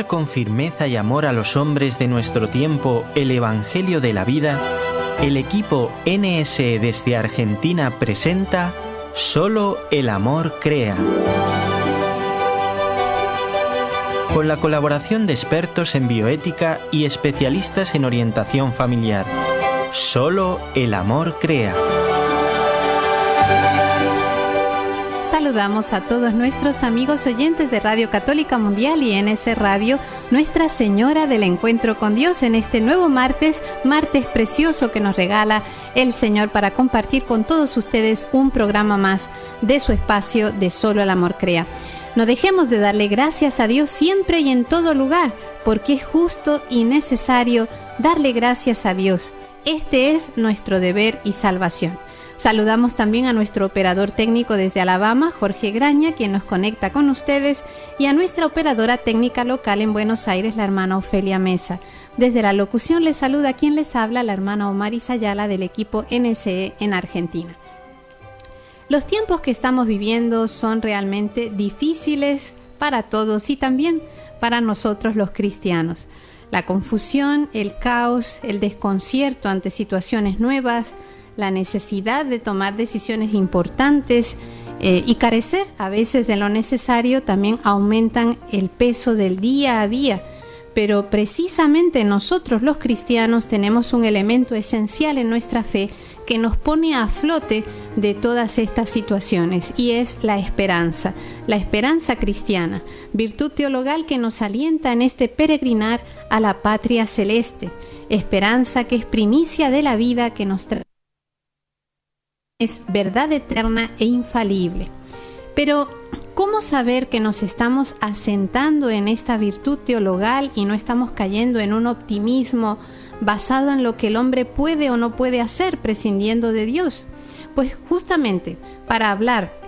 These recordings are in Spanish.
anunciar con firmeza y amor a los hombres de nuestro tiempo el Evangelio de la vida, el equipo NSE desde Argentina presenta Solo el amor crea. Con la colaboración de expertos en bioética y especialistas en orientación familiar. Solo el amor crea. Saludamos a todos nuestros amigos oyentes de Radio Católica Mundial y NS Radio, Nuestra Señora del Encuentro con Dios, en este nuevo martes precioso que nos regala el Señor para compartir con todos ustedes un programa más de su espacio de Solo el Amor Crea. No dejemos de darle gracias a Dios siempre y en todo lugar, porque es justo y necesario darle gracias a Dios. Este es nuestro deber y salvación. Saludamos también a nuestro operador técnico desde Alabama, Jorge Graña, quien nos conecta con ustedes, y a nuestra operadora técnica local en Buenos Aires, la hermana Ofelia Mesa. Desde la locución les saluda quien les habla, la hermana Omaris Ayala del equipo NSE en Argentina. Los tiempos que estamos viviendo son realmente difíciles para todos y también para nosotros los cristianos. La confusión, el caos, el desconcierto ante situaciones nuevas, la necesidad de tomar decisiones importantes y carecer a veces de lo necesario también aumentan el peso del día a día. Pero precisamente nosotros los cristianos tenemos un elemento esencial en nuestra fe que nos pone a flote de todas estas situaciones, y es la esperanza cristiana, virtud teologal que nos alienta en este peregrinar a la patria celeste, esperanza que es primicia de la vida que nos trae. Es verdad eterna e infalible. Pero, ¿cómo saber que nos estamos asentando en esta virtud teologal y no estamos cayendo en un optimismo basado en lo que el hombre puede o no puede hacer, prescindiendo de Dios? Pues justamente para hablar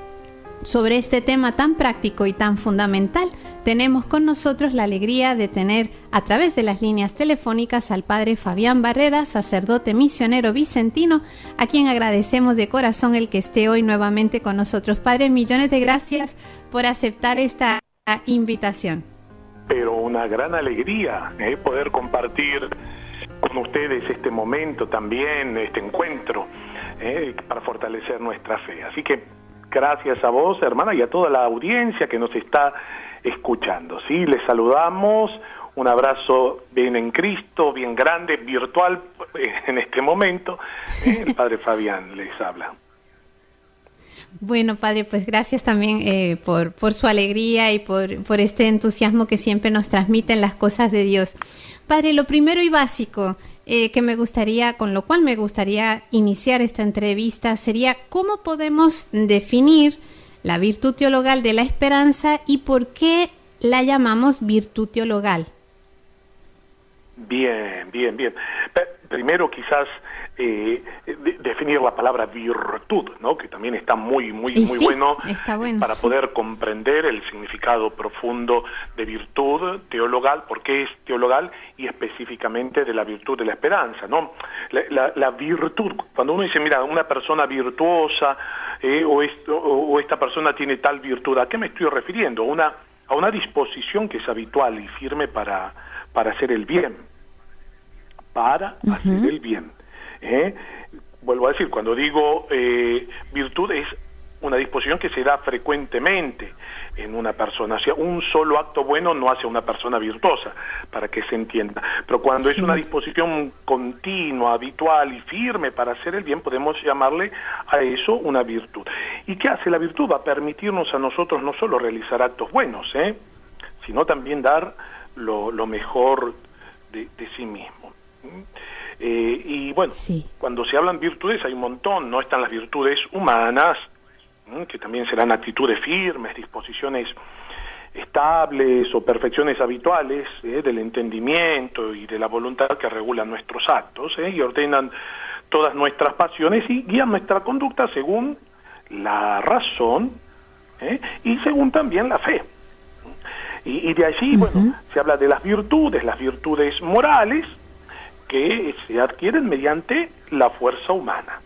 sobre este tema tan práctico y tan fundamental, tenemos con nosotros la alegría de tener a través de las líneas telefónicas al padre Fabián Barrera, sacerdote misionero vicentino, a quien agradecemos de corazón el que esté hoy nuevamente con nosotros. Padre, millones de gracias por aceptar esta invitación. Pero una gran alegría poder compartir con ustedes este momento también, este encuentro, para fortalecer nuestra fe. Así que gracias a vos, hermana, y a toda la audiencia que nos está escuchando. Sí, les saludamos, un abrazo bien en Cristo, bien grande, virtual en este momento. El padre Fabián les habla. Bueno, padre, pues gracias también por su alegría y por este entusiasmo que siempre nos transmiten las cosas de Dios. Padre, lo primero y básico con lo cual me gustaría iniciar esta entrevista sería ¿cómo podemos definir la virtud teologal de la esperanza y por qué la llamamos virtud teologal? Bien. Primero quizás definir la palabra virtud, ¿no? Que también está muy sí, bueno, está bueno para poder comprender el significado profundo de virtud teologal, por qué es teologal y específicamente de la virtud de la esperanza, ¿no? La virtud, cuando uno dice, mira, una persona virtuosa o esta persona tiene tal virtud, ¿a qué me estoy refiriendo? A una disposición que es habitual y firme para hacer el bien, hacer el bien. Vuelvo a decir, cuando digo virtud es una disposición que se da frecuentemente en una persona. O sea, un solo acto bueno no hace a una persona virtuosa, para que se entienda. Pero cuando es una disposición continua, habitual y firme para hacer el bien, podemos llamarle a eso una virtud. ¿Y qué hace la virtud? Va a permitirnos a nosotros no solo realizar actos buenos, sino también dar lo mejor de sí mismo. Y bueno, cuando se hablan virtudes hay un montón, no están las virtudes humanas, que también serán actitudes firmes, disposiciones estables o perfecciones habituales del entendimiento y de la voluntad que regulan nuestros actos y ordenan todas nuestras pasiones y guían nuestra conducta según la razón y según también la fe. Y de allí, bueno, se habla de las virtudes morales, que se adquieren mediante la fuerza humana,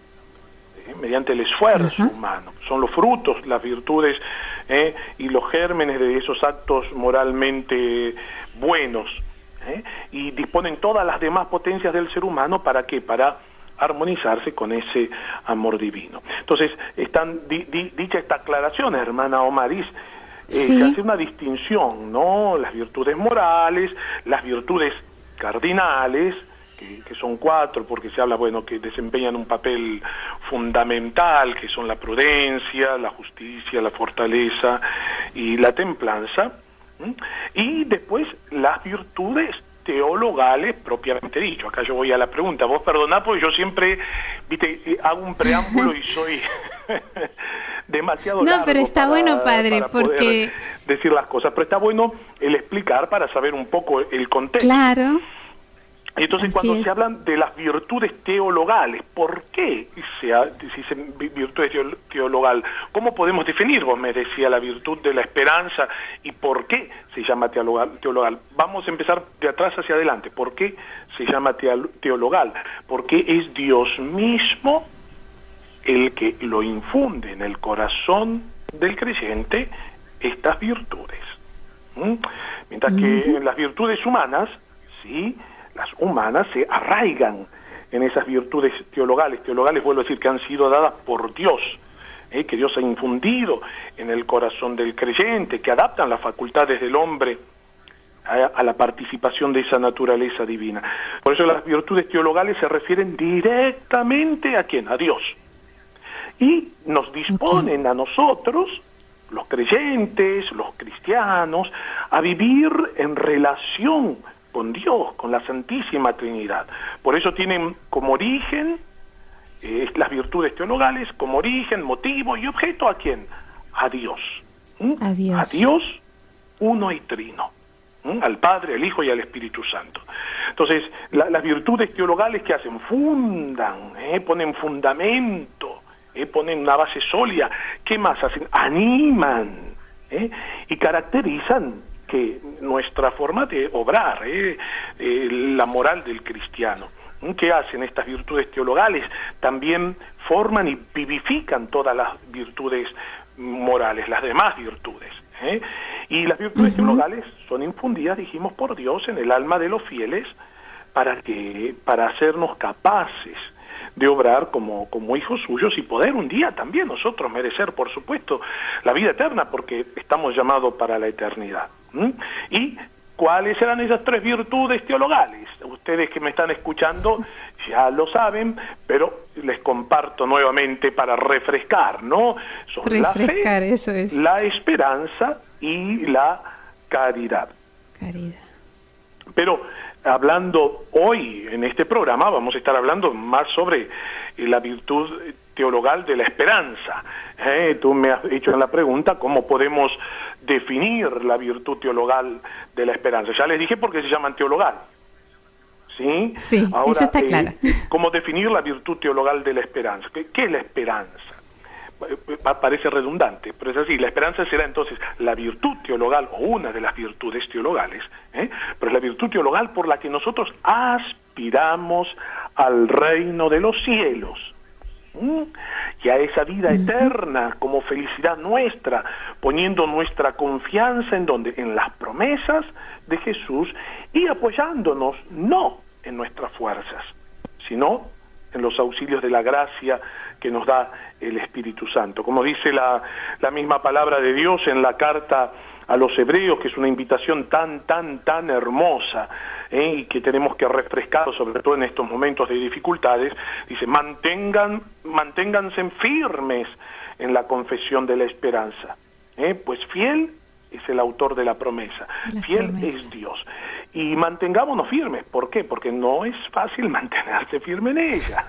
mediante el esfuerzo humano. Son los frutos, las virtudes y los gérmenes de esos actos moralmente buenos, y disponen todas las demás potencias del ser humano, ¿para qué? Para armonizarse con ese amor divino. Entonces, dicha esta aclaración, hermana Omaris, sí, se hace una distinción, ¿no? Las virtudes morales, las virtudes cardinales, que son 4, porque se habla, bueno, que desempeñan un papel fundamental, que son la prudencia, la justicia, la fortaleza y la templanza. Y después las virtudes teologales propiamente dicho. Acá yo voy a la pregunta. Vos perdoná, porque yo siempre, hago un preámbulo y soy demasiado largo. No, pero está bueno, padre, para porque poder decir las cosas. Pero está bueno el explicar para saber un poco el contexto. Claro. Y entonces Así cuando es. se hablan de las virtudes teologales, ¿por qué se dicen virtudes teologal? ¿Cómo podemos definir? Vos me decía la virtud de la esperanza, y ¿por qué se llama teologal? Vamos a empezar de atrás hacia adelante. ¿Por qué se llama teologal? Porque es Dios mismo el que lo infunde en el corazón del creyente estas virtudes. Mientras que en las virtudes humanas, sí, las humanas se arraigan en esas virtudes teologales. Teologales, vuelvo a decir, que han sido dadas por Dios, que Dios ha infundido en el corazón del creyente, que adaptan las facultades del hombre a la participación de esa naturaleza divina. Por eso las virtudes teologales se refieren directamente ¿a quién? A Dios. Y nos disponen a nosotros, los creyentes, los cristianos, a vivir en relación con Dios, con la Santísima Trinidad. Por eso tienen como origen las virtudes teologales, como origen, motivo y objeto ¿a quién? A Dios. A Dios. A Dios uno y trino. Al Padre, al Hijo y al Espíritu Santo. Entonces, las virtudes teologales que hacen, fundan, ponen fundamento, ponen una base sólida. ¿Qué más hacen? Animan, y caracterizan que nuestra forma de obrar, la moral del cristiano. ¿Qué hacen estas virtudes teologales? También forman y vivifican todas las virtudes morales, las demás virtudes. Y las virtudes teologales son infundidas, dijimos, por Dios en el alma de los fieles para hacernos capaces de obrar como hijos suyos y poder un día también nosotros merecer, por supuesto, la vida eterna, porque estamos llamados para la eternidad. ¿Y cuáles eran esas 3 virtudes teologales? Ustedes que me están escuchando ya lo saben, pero les comparto nuevamente para refrescar, ¿no? Son Refrescar, la fe, eso es. la esperanza y la caridad. Caridad. Pero hablando hoy en este programa, vamos a estar hablando más sobre la virtud teologal de la esperanza. Tú me has hecho en la pregunta cómo podemos definir la virtud teologal de la esperanza. Ya les dije por qué se llaman teologal. ¿Sí? Sí, ahora, eso está claro. ¿Cómo definir la virtud teologal de la esperanza? ¿Qué es la esperanza? Parece redundante, pero es así. La esperanza será entonces la virtud teologal, o una de las virtudes teologales, pero es la virtud teologal por la que nosotros aspiramos al reino de los cielos, y a esa vida eterna como felicidad nuestra, poniendo nuestra confianza en ¿dónde? En las promesas de Jesús, y apoyándonos no en nuestras fuerzas, sino en los auxilios de la gracia que nos da el Espíritu Santo. Como dice la misma palabra de Dios en la carta a los Hebreos, que es una invitación tan hermosa, y que tenemos que refrescar, sobre todo en estos momentos de dificultades, dice, manténganse firmes en la confesión de la esperanza, pues fiel es el autor de la promesa, fiel es Dios. Y mantengámonos firmes. ¿Por qué? Porque no es fácil mantenerse firme en ella.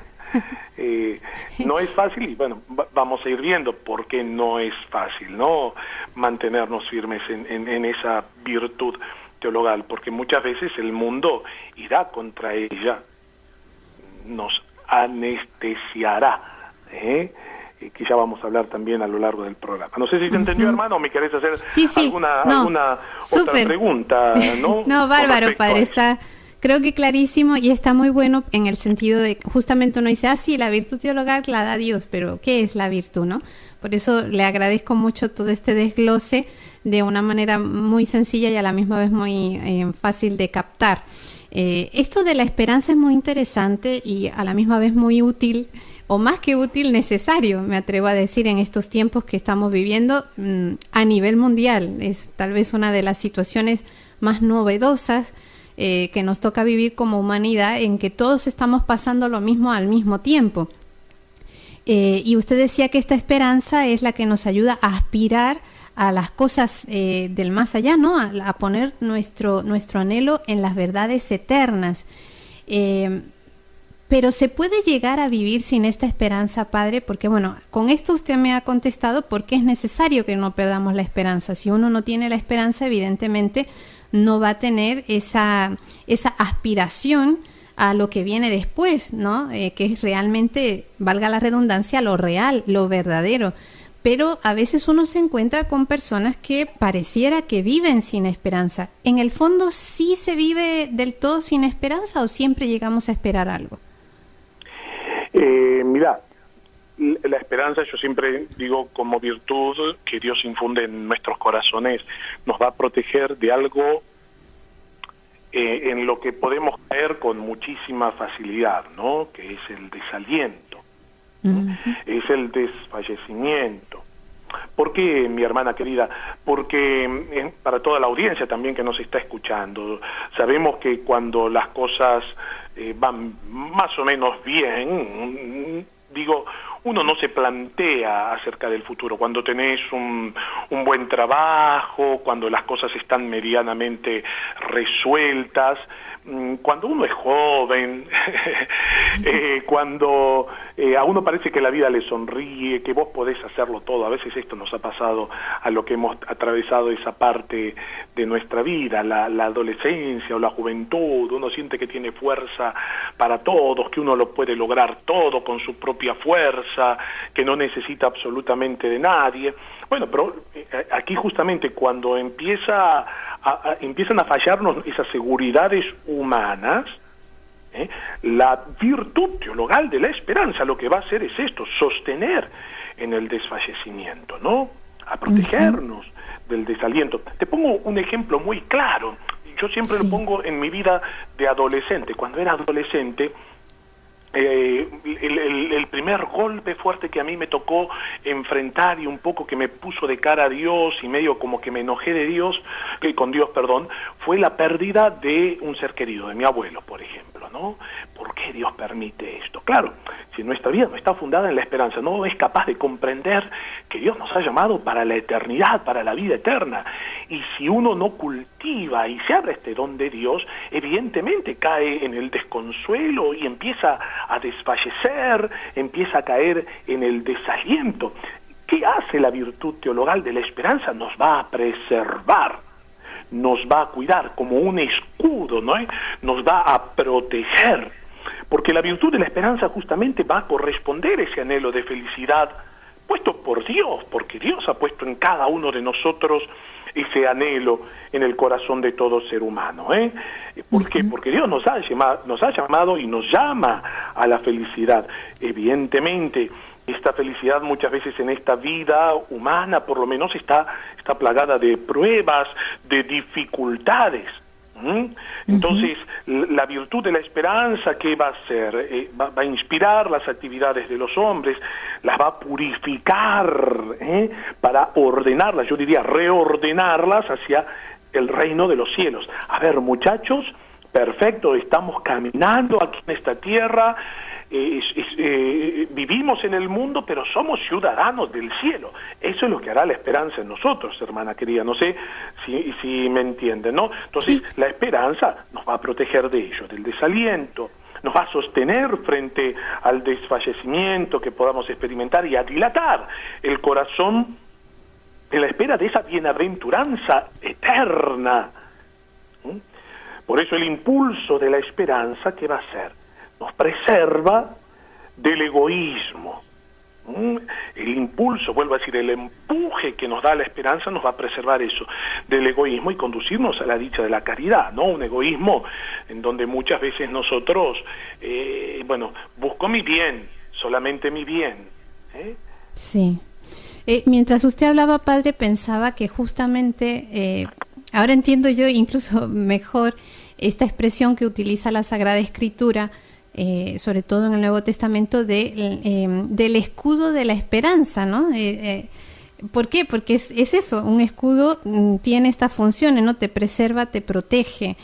No es fácil, y bueno, vamos a ir viendo por qué no es fácil, ¿no? Mantenernos firmes en esa virtud teologal, porque muchas veces el mundo irá contra ella, nos anestesiará, que ya vamos a hablar también a lo largo del programa. No sé si te entendió, hermano, o me querés hacer alguna otra pregunta, ¿no? No, bárbaro, padre, está, creo que clarísimo, y está muy bueno en el sentido de, justamente uno dice, sí, la virtud teologal la da Dios, pero ¿qué es la virtud, no? Por eso le agradezco mucho todo este desglose de una manera muy sencilla y a la misma vez muy fácil de captar. Esto de la esperanza es muy interesante y a la misma vez muy útil, o más que útil, necesario, me atrevo a decir, en estos tiempos que estamos viviendo a nivel mundial. Es tal vez una de las situaciones más novedosas que nos toca vivir como humanidad, en que todos estamos pasando lo mismo al mismo tiempo. Y usted decía que esta esperanza es la que nos ayuda a aspirar a las cosas del más allá, ¿no? A poner nuestro anhelo en las verdades eternas. Pero ¿se puede llegar a vivir sin esta esperanza, Padre? Porque, bueno, con esto usted me ha contestado por qué es necesario que no perdamos la esperanza. Si uno no tiene la esperanza, evidentemente no va a tener esa aspiración a lo que viene después, ¿no? Que es realmente, valga la redundancia, lo real, lo verdadero. Pero a veces uno se encuentra con personas que pareciera que viven sin esperanza. ¿En el fondo sí se vive del todo sin esperanza o siempre llegamos a esperar algo? Mira, la esperanza, yo siempre digo, como virtud que Dios infunde en nuestros corazones, nos va a proteger de algo en lo que podemos caer con muchísima facilidad, ¿no? Que es el desaliento, es el desfallecimiento. ¿Por qué, mi hermana querida? Porque para toda la audiencia también que nos está escuchando, sabemos que cuando las cosas van más o menos bien, digo, uno no se plantea acerca del futuro. Cuando tenés un buen trabajo, cuando las cosas están medianamente resueltas, cuando uno es joven, cuando a uno parece que la vida le sonríe, que vos podés hacerlo todo. A veces esto nos ha pasado a lo que hemos atravesado esa parte de nuestra vida, la adolescencia o la juventud. Uno siente que tiene fuerza para todos, que uno lo puede lograr todo con su propia fuerza, que no necesita absolutamente de nadie. Bueno, pero aquí justamente cuando empiezan a fallarnos esas seguridades humanas, la virtud teologal de la esperanza lo que va a hacer es esto, sostener en el desfallecimiento, ¿no? A protegernos del desaliento. Te pongo un ejemplo muy claro. Yo siempre lo pongo en mi vida de adolescente. Cuando era adolescente, el primer golpe fuerte que a mí me tocó enfrentar y un poco que me puso de cara a Dios y medio como que me enojé con Dios, fue la pérdida de un ser querido, de mi abuelo, por ejemplo, ¿no? ¿Por qué Dios permite esto? Claro, si nuestra vida no está fundada en la esperanza, no es capaz de comprender que Dios nos ha llamado para la eternidad, para la vida eterna, y si uno no cultiva y se abre este don de Dios, evidentemente cae en el desconsuelo y empieza a desfallecer, empieza a caer en el desaliento. ¿Qué hace la virtud teologal de la esperanza? Nos va a preservar, nos va a cuidar como un escudo, ¿no? Nos va a proteger, porque la virtud de la esperanza justamente va a corresponder a ese anhelo de felicidad puesto por Dios, porque Dios ha puesto en cada uno de nosotros ese anhelo en el corazón de todo ser humano, ¿Por qué? Porque Dios nos ha llamado y nos llama a la felicidad. Evidentemente, esta felicidad muchas veces en esta vida humana, por lo menos, está plagada de pruebas, de dificultades. Entonces, la virtud de la esperanza, ¿qué va a hacer? Va a inspirar las actividades de los hombres, las va a purificar, para ordenarlas, yo diría reordenarlas hacia el reino de los cielos. A ver, muchachos, perfecto, estamos caminando aquí en esta tierra, vivimos en el mundo, pero somos ciudadanos del cielo. Eso es lo que hará la esperanza en nosotros, hermana querida. No sé si me entienden, ¿no? Entonces, sí, la esperanza nos va a proteger de ello, del desaliento, nos va a sostener frente al desfallecimiento que podamos experimentar y a dilatar el corazón en la espera de esa bienaventuranza eterna. Por eso el impulso de la esperanza, ¿qué va a hacer? Nos preserva del egoísmo. El impulso, vuelvo a decir, el empuje que nos da la esperanza nos va a preservar eso, del egoísmo, y conducirnos a la dicha de la caridad, ¿no? Un egoísmo en donde muchas veces nosotros, busco mi bien, solamente mi bien. Sí. Mientras usted hablaba, padre, pensaba que justamente, ahora entiendo yo incluso mejor esta expresión que utiliza la Sagrada Escritura, sobre todo en el Nuevo Testamento, del escudo de la esperanza, ¿no? ¿Por qué? Porque es eso, un escudo tiene estas funciones, ¿no? Te preserva, te protege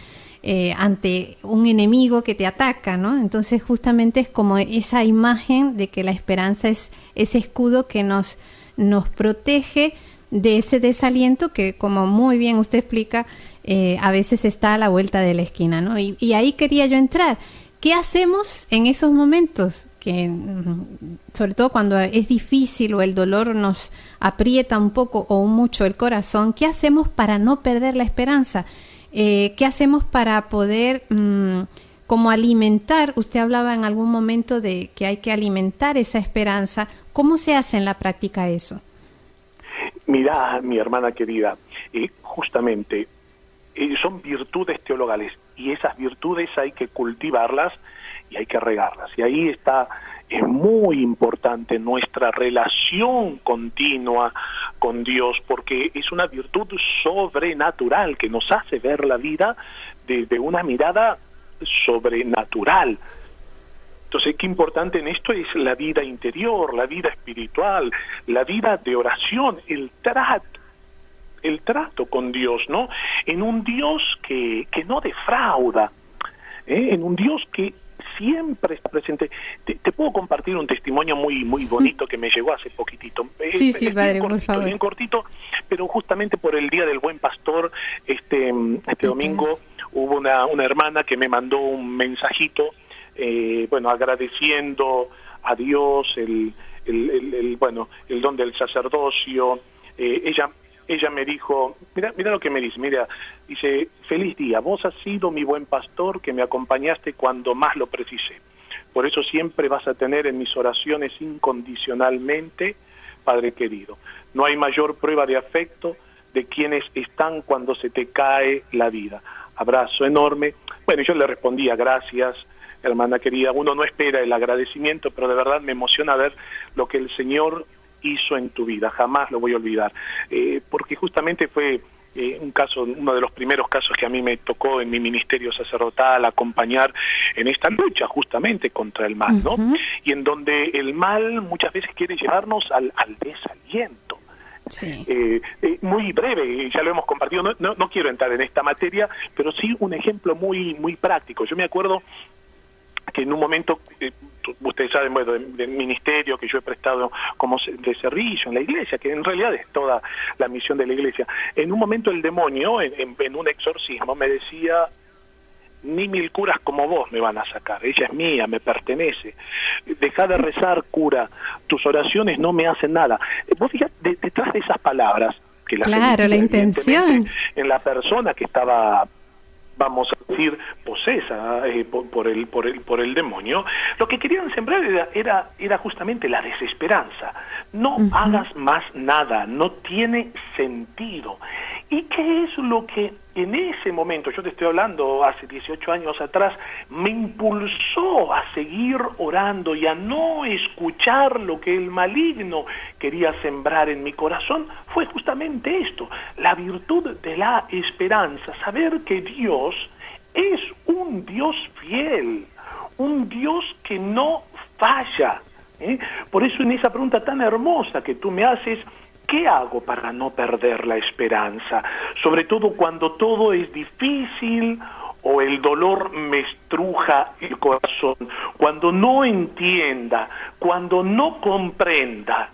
ante un enemigo que te ataca, ¿no? Entonces justamente es como esa imagen de que la esperanza es ese escudo que nos protege de ese desaliento que, como muy bien usted explica, a veces está a la vuelta de la esquina, ¿no? Y ahí quería yo entrar. ¿Qué hacemos en esos momentos? Que sobre todo cuando es difícil o el dolor nos aprieta un poco o mucho el corazón, ¿qué hacemos para no perder la esperanza? ¿Qué hacemos para poder como alimentar? Usted hablaba en algún momento de que hay que alimentar esa esperanza. ¿Cómo se hace en la práctica eso? Mira, mi hermana querida, justamente son virtudes teologales y esas virtudes hay que cultivarlas y hay que regarlas. Y ahí está, es muy importante nuestra relación continua con Dios, porque es una virtud sobrenatural que nos hace ver la vida desde una mirada sobrenatural. Entonces, qué importante en esto es la vida interior, la vida espiritual, la vida de oración, el trato con Dios, ¿no? En un Dios que no defrauda, en un Dios que siempre está presente. Te puedo compartir un testimonio muy bonito que me llegó hace poquitito. Sí, padre, por favor. Bien cortito, pero justamente por el Día del Buen Pastor, este domingo hubo una hermana que me mandó un mensajito, agradeciendo a Dios el don del sacerdocio. Ella me dijo, mira lo que me dice, feliz día, vos has sido mi buen pastor que me acompañaste cuando más lo precisé. Por eso siempre vas a tener en mis oraciones incondicionalmente, Padre querido. No hay mayor prueba de afecto de quienes están cuando se te cae la vida. Abrazo enorme. Bueno, yo le respondía, gracias, hermana querida. Uno no espera el agradecimiento, pero de verdad me emociona ver lo que el Señor hizo en tu vida, jamás lo voy a olvidar, porque justamente fue uno de los primeros casos que a mí me tocó en mi ministerio sacerdotal acompañar en esta lucha justamente contra el mal, ¿no? Y en donde el mal muchas veces quiere llevarnos al desaliento. Sí. Muy breve, ya lo hemos compartido, no quiero entrar en esta materia, pero sí un ejemplo muy práctico. Yo me acuerdo que en un momento, ustedes saben, del ministerio que yo he prestado como de servicio en la iglesia, que en realidad es toda la misión de la iglesia, en un momento el demonio, en un exorcismo, me decía, ni 1000 curas como vos me van a sacar, ella es mía, me pertenece, deja de rezar, cura, tus oraciones no me hacen nada. Vos fíjate, detrás de esas palabras, que claro, la intención en la persona que estaba, vamos a decir, posesa por el demonio, lo que querían sembrar era justamente la desesperanza. No hagas más nada, no tiene sentido. ¿Y qué es lo que en ese momento, yo te estoy hablando hace 18 años atrás, me impulsó a seguir orando y a no escuchar lo que el maligno quería sembrar en mi corazón? Fue justamente esto, la virtud de la esperanza, saber que Dios es un Dios fiel, un Dios que no falla. Por eso en esa pregunta tan hermosa que tú me haces, ¿qué hago para no perder la esperanza? Sobre todo cuando todo es difícil o el dolor me estruja el corazón, cuando no entienda, cuando no comprenda.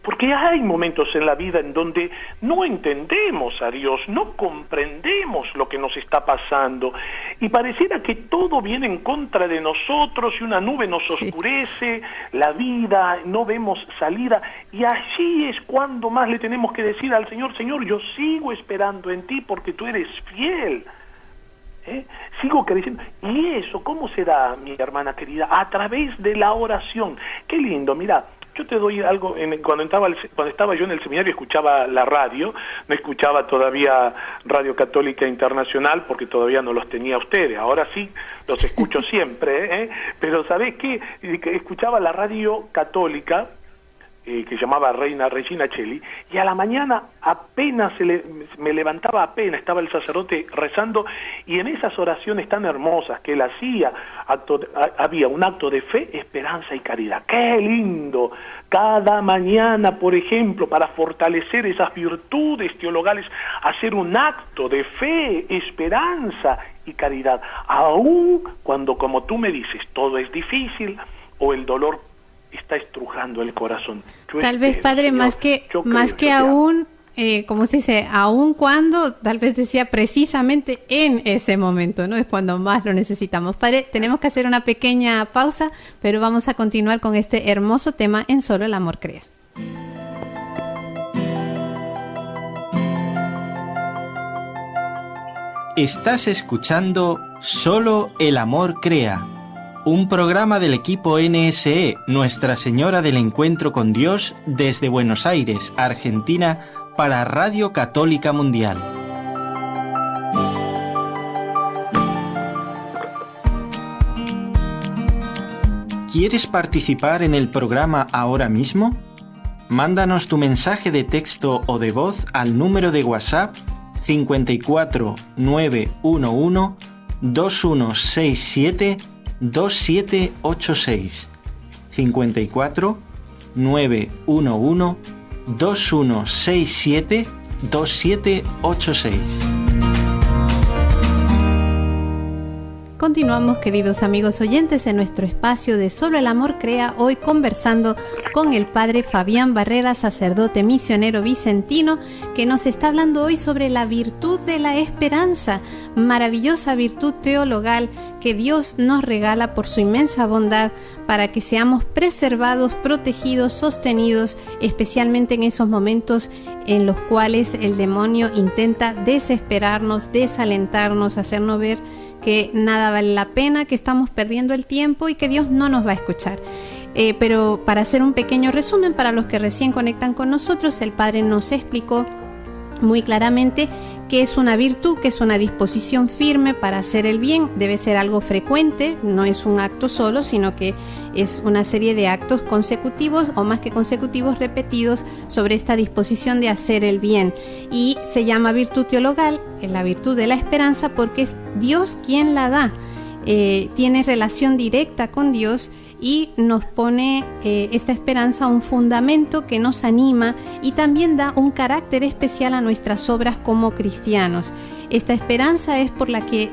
Porque hay momentos en la vida en donde no entendemos a Dios, no comprendemos lo que nos está pasando y pareciera que todo viene en contra de nosotros y una nube nos oscurece la vida, no vemos salida, y allí es cuando más le tenemos que decir al Señor, Señor, yo sigo esperando en ti porque tú eres fiel. Sigo creciendo. ¿Y eso cómo se da, mi hermana querida? A través de la oración. Qué lindo, mira. Yo te doy algo, cuando estaba yo en el seminario escuchaba la radio, no escuchaba todavía Radio Católica Internacional porque todavía no los tenía ustedes, ahora sí los escucho siempre, pero ¿sabés qué? Escuchaba la Radio Católica que se llamaba Regina Celli, y a la mañana apenas me levantaba, apenas estaba el sacerdote rezando, y en esas oraciones tan hermosas que él hacía, había un acto de fe, esperanza y caridad. ¡Qué lindo! Cada mañana, por ejemplo, para fortalecer esas virtudes teologales, hacer un acto de fe, esperanza y caridad, aun cuando, como tú me dices, todo es difícil o el dolor está estrujando el corazón. Tal vez, Padre, Señor, más que aún, como se dice, aún cuando, tal vez decía precisamente en ese momento, ¿no? Es cuando más lo necesitamos. Padre, tenemos que hacer una pequeña pausa, pero vamos a continuar con este hermoso tema en Solo el Amor Crea. Estás escuchando Solo el Amor Crea, un programa del equipo NSE, Nuestra Señora del Encuentro con Dios, desde Buenos Aires, Argentina, para Radio Católica Mundial. ¿Quieres participar en el programa ahora mismo? Mándanos tu mensaje de texto o de voz al número de WhatsApp 54 911 2167 2786 54 911 2167 2786. Continuamos, queridos amigos oyentes, en nuestro espacio de Solo el Amor Crea, hoy conversando con el Padre Fabián Barrera, sacerdote misionero vicentino, que nos está hablando hoy sobre la virtud de la esperanza, maravillosa virtud teologal que Dios nos regala por su inmensa bondad para que seamos preservados, protegidos, sostenidos, especialmente en esos momentos en los cuales el demonio intenta desesperarnos, desalentarnos, hacernos ver que nada vale la pena, que estamos perdiendo el tiempo y que Dios no nos va a escuchar. Pero para hacer un pequeño resumen, para los que recién conectan con nosotros, el Padre nos explicó muy claramente que es una virtud, que es una disposición firme para hacer el bien. Debe ser algo frecuente, no es un acto solo, sino que es una serie de actos consecutivos o más que consecutivos, repetidos sobre esta disposición de hacer el bien. Y se llama virtud teologal, la virtud de la esperanza, porque es Dios quien la da. Tiene relación directa con Dios y nos pone esta esperanza un fundamento que nos anima y también da un carácter especial a nuestras obras como cristianos. Esta esperanza es por la que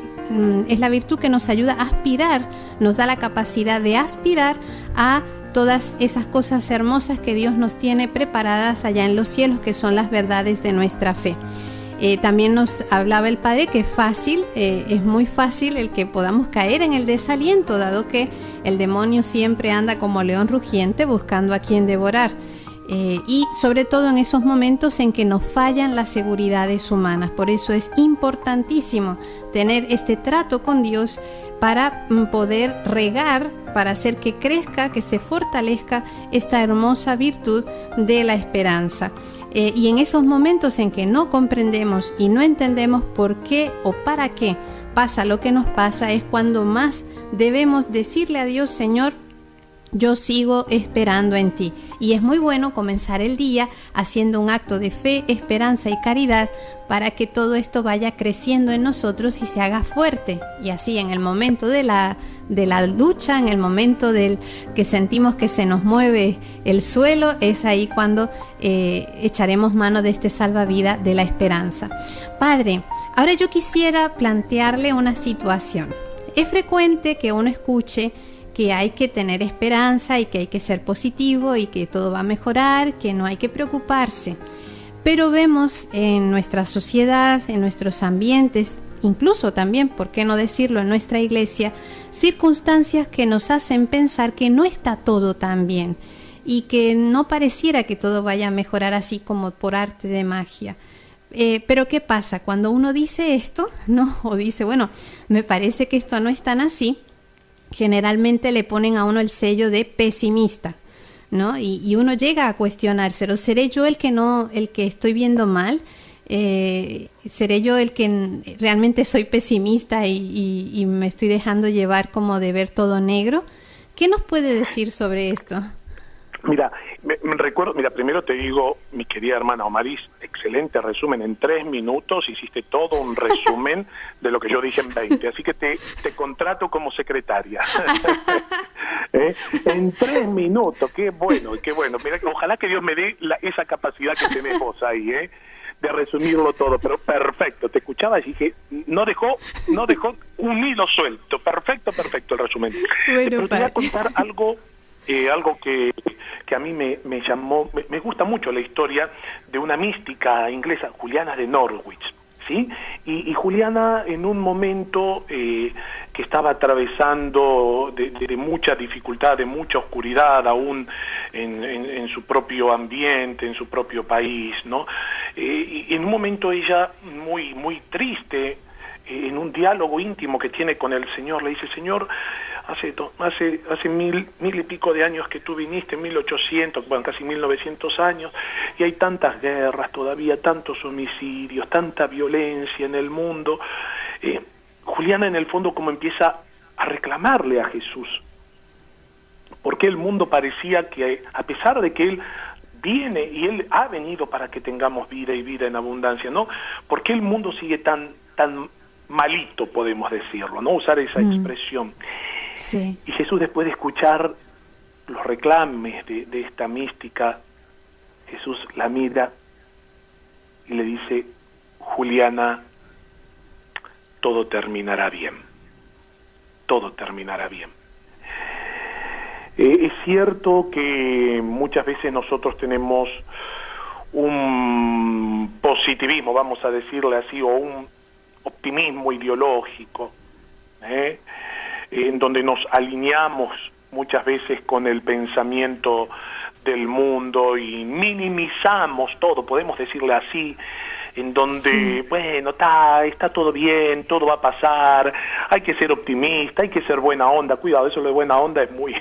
es la virtud que nos ayuda a aspirar, nos da la capacidad de aspirar a todas esas cosas hermosas que Dios nos tiene preparadas allá en los cielos, que son las verdades de nuestra fe. También nos hablaba el Padre que es muy fácil el que podamos caer en el desaliento, dado que el demonio siempre anda como león rugiente buscando a quien devorar. Y sobre todo en esos momentos en que nos fallan las seguridades humanas. Por eso es importantísimo tener este trato con Dios para poder regar, para hacer que crezca, que se fortalezca esta hermosa virtud de la esperanza. Y en esos momentos en que no comprendemos y no entendemos por qué o para qué pasa lo que nos pasa, es cuando más debemos decirle a Dios: Señor, yo sigo esperando en ti. Y es muy bueno comenzar el día haciendo un acto de fe, esperanza y caridad para que todo esto vaya creciendo en nosotros y se haga fuerte. Y así en el momento de la lucha, en el momento del que sentimos que se nos mueve el suelo, es ahí cuando echaremos mano de este salvavidas de la esperanza. Padre, ahora yo quisiera plantearle una situación. Es frecuente que uno escuche que hay que tener esperanza y que hay que ser positivo y que todo va a mejorar, que no hay que preocuparse. Pero vemos en nuestra sociedad, en nuestros ambientes, incluso también, ¿por qué no decirlo?, en nuestra iglesia, circunstancias que nos hacen pensar que no está todo tan bien y que no pareciera que todo vaya a mejorar así como por arte de magia. Pero ¿qué pasa? Cuando uno dice esto, ¿no? O dice, bueno, me parece que esto no es tan así, generalmente le ponen a uno el sello de pesimista, ¿no? Y uno llega a cuestionárselo. ¿Seré yo el que estoy viendo mal? ¿Seré yo el que realmente soy pesimista y me estoy dejando llevar como de ver todo negro? ¿Qué nos puede decir sobre esto? Mira, Me recuerdo, mira, primero te digo, mi querida hermana Omaris, excelente resumen, en 3 minutos hiciste todo un resumen de lo que yo dije en 20, así que te contrato como secretaria. En 3 minutos, qué bueno, mira, ojalá que Dios me dé esa capacidad que tenés vos ahí, de resumirlo todo, pero perfecto, te escuchaba y dije, no dejó un hilo suelto, perfecto el resumen. Bueno, pero te voy a contar algo que a mí me llamó, me gusta mucho la historia de una mística inglesa, Juliana de Norwich, ¿sí? Y Juliana, en un momento que estaba atravesando de mucha dificultad, de mucha oscuridad, aún en su propio ambiente, en su propio país, ¿no? Y en un momento ella, muy triste, en un diálogo íntimo que tiene con el Señor, le dice: Señor, hace mil y pico de años que tú viniste, 1800, bueno, casi 1900 años, y hay tantas guerras todavía, tantos homicidios, tanta violencia en el mundo. Juliana, en el fondo, como empieza a reclamarle a Jesús, porque el mundo parecía que, a pesar de que Él viene y Él ha venido para que tengamos vida y vida en abundancia, ¿no? ¿Por qué el mundo sigue tan malito, podemos decirlo, no usar esa expresión? Sí. Y Jesús, después de escuchar los reclames de esta mística, Jesús la mira y le dice: Juliana, todo terminará bien, todo terminará bien. Es cierto que muchas veces nosotros tenemos un positivismo, vamos a decirle así, o un optimismo ideológico, en donde nos alineamos muchas veces con el pensamiento del mundo y minimizamos todo, podemos decirle así, en donde, sí, bueno, está todo bien, todo va a pasar, hay que ser optimista, hay que ser buena onda. Cuidado, eso de buena onda es muy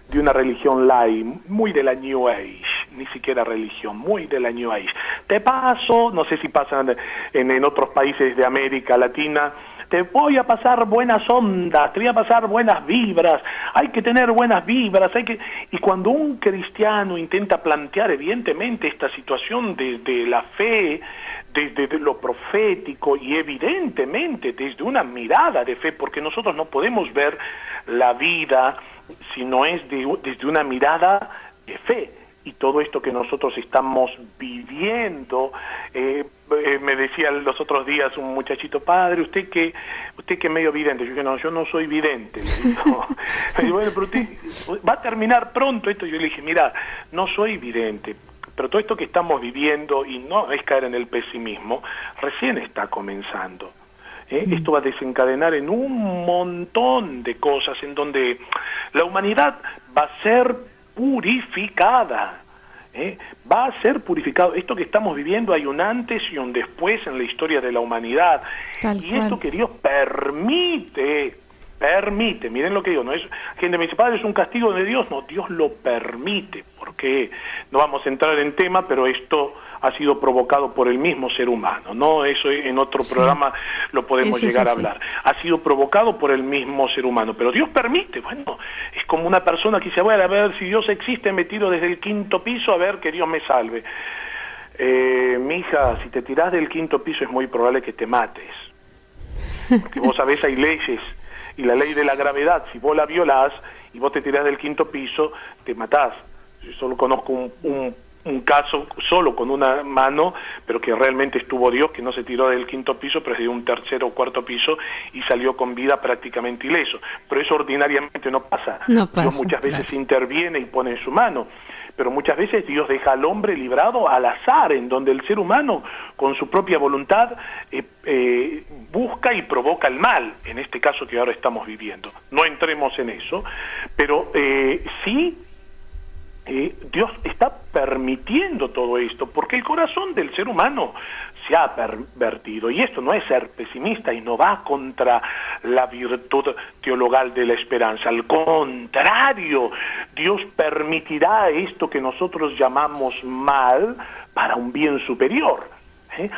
de una religión light, muy de la New Age, ni siquiera religión, muy de la New Age. Te paso, no sé si pasan en otros países de América Latina, te voy a pasar buenas ondas, te voy a pasar buenas vibras, hay que tener buenas vibras, y cuando un cristiano intenta plantear evidentemente esta situación de la fe, desde lo profético y evidentemente desde una mirada de fe, porque nosotros no podemos ver la vida si no es desde una mirada de fe. Y todo esto que nosotros estamos viviendo, me decía los otros días un muchachito: padre, usted que medio vidente. Yo dije: no, yo no soy vidente. Me dijo: bueno, pero usted va a terminar pronto esto. Yo le dije: mira, no soy vidente, pero todo esto que estamos viviendo, y no es caer en el pesimismo, recién está comenzando. Esto va a desencadenar en un montón de cosas en donde la humanidad va a ser purificada, va a ser purificado. Esto que estamos viviendo, hay un antes y un después en la historia de la humanidad. Tal y cual. Esto que Dios permite, miren lo que digo, no es, gente me dice: padre, es un castigo de Dios. No, Dios lo permite, porque no vamos a entrar en tema, pero esto ha sido provocado por el mismo ser humano, ¿no? Eso en otro programa lo podemos llegar a hablar. Ha sido provocado por el mismo ser humano, pero Dios permite. Bueno, es como una persona que dice: bueno, a ver, si Dios existe, me tiro desde el 5º piso, a ver, que Dios me salve. Mija, si te tirás del 5º piso es muy probable que te mates, porque vos sabés, hay leyes, y la ley de la gravedad, si vos la violás y vos te tirás del 5º piso, te matás. Yo solo conozco un caso, solo con una mano, pero que realmente estuvo Dios, que no se tiró del 5º piso, pero se dio un 3º o 4º piso y salió con vida prácticamente ileso. Pero eso ordinariamente no pasa. Dios muchas veces interviene y pone en su mano, pero muchas veces Dios deja al hombre librado al azar, en donde el ser humano, con su propia voluntad, busca y provoca el mal, en este caso que ahora estamos viviendo. No entremos en eso, pero sí, Dios está permitiendo todo esto, porque el corazón del ser humano se ha pervertido, y esto no es ser pesimista y no va contra la virtud teologal de la esperanza. Al contrario, Dios permitirá esto que nosotros llamamos mal para un bien superior.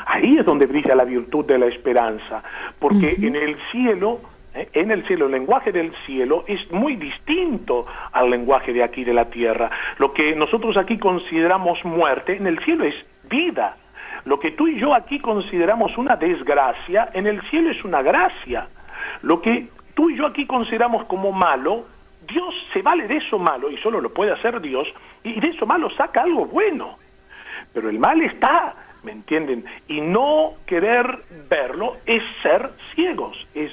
Ahí es donde brilla la virtud de la esperanza, porque en el cielo En el cielo, el lenguaje del cielo es muy distinto al lenguaje de aquí de la tierra. Lo que nosotros aquí consideramos muerte, en el cielo es vida. Lo que tú y yo aquí consideramos una desgracia, en el cielo es una gracia. Lo que tú y yo aquí consideramos como malo, Dios se vale de eso malo, y solo lo puede hacer Dios, y de eso malo saca algo bueno. Pero el mal está, ¿me entienden? Y no querer verlo es ser ciegos, es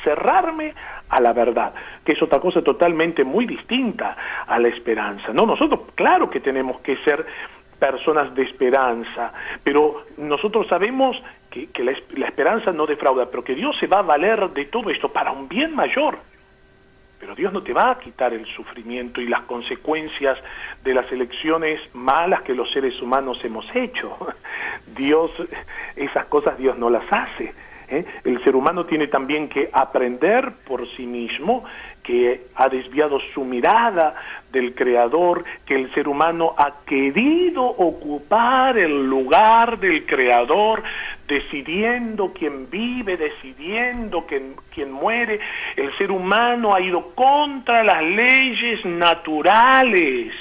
cerrarme a la verdad, que es otra cosa totalmente muy distinta a la esperanza, ¿no? Nosotros, claro que tenemos que ser personas de esperanza, pero nosotros sabemos que la esperanza no defrauda, pero que Dios se va a valer de todo esto para un bien mayor. Pero Dios no te va a quitar el sufrimiento y las consecuencias de las elecciones malas que los seres humanos hemos hecho. Dios, esas cosas Dios no las hace. El ser humano tiene también que aprender por sí mismo, que ha desviado su mirada del Creador, que el ser humano ha querido ocupar el lugar del Creador, decidiendo quién vive, decidiendo quién muere. El ser humano ha ido contra las leyes naturales.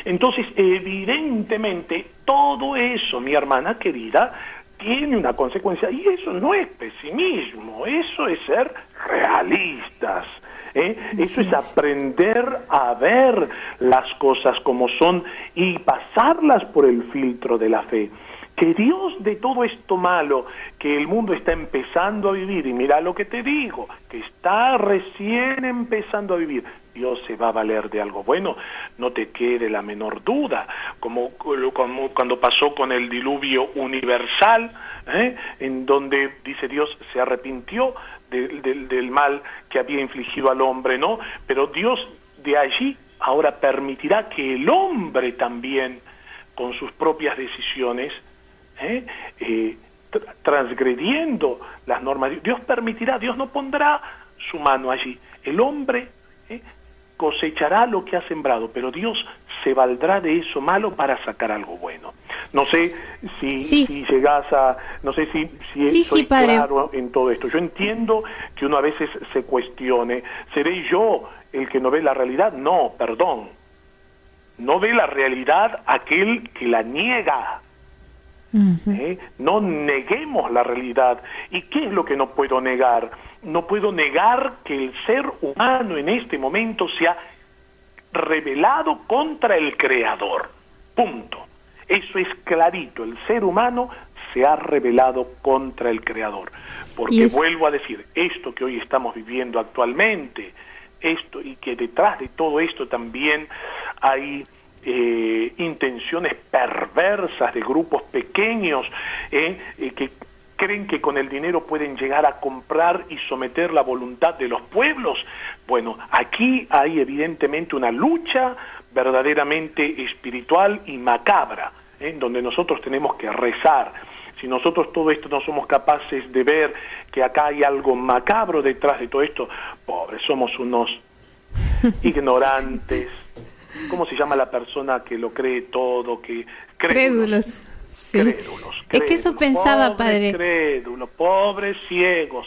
Entonces, evidentemente, todo eso, mi hermana querida, tiene una consecuencia, y eso no es pesimismo, eso es ser realistas. Eso es aprender a ver las cosas como son y pasarlas por el filtro de la fe. Que Dios, de todo esto malo que el mundo está empezando a vivir, y mira lo que te digo, que está recién empezando a vivir, Dios se va a valer de algo bueno, no te quede la menor duda, como cuando pasó con el diluvio universal, en donde, dice Dios, se arrepintió del mal que había infligido al hombre, ¿no? Pero Dios de allí ahora permitirá que el hombre también, con sus propias decisiones, transgrediendo las normas, Dios permitirá, Dios no pondrá su mano allí, el hombre cosechará lo que ha sembrado, pero Dios se valdrá de eso malo para sacar algo bueno. No sé si llegas a, no sé si soy claro en todo esto. Yo entiendo que uno a veces se cuestione, ¿seré yo el que no ve la realidad? No, perdón, no ve la realidad aquel que la niega. No neguemos la realidad. ¿Y qué es lo que no puedo negar? No puedo negar que el ser humano en este momento se ha rebelado contra el Creador. Punto. Eso es clarito. El ser humano se ha rebelado contra el Creador. Porque vuelvo a decir, esto que hoy estamos viviendo actualmente, esto, y que detrás de todo esto también hay intenciones perversas de grupos pequeños que creen que con el dinero pueden llegar a comprar y someter la voluntad de los pueblos. Bueno, aquí hay evidentemente una lucha verdaderamente espiritual y macabra, donde nosotros tenemos que rezar. Si nosotros todo esto no somos capaces de ver que acá hay algo macabro detrás de todo esto, pobres, somos unos ignorantes. ¿Cómo se llama la persona que lo cree todo? Crédulos. Sí. Crédulos. Es que eso pensaba, pobres padre. Crédulos, pobres ciegos.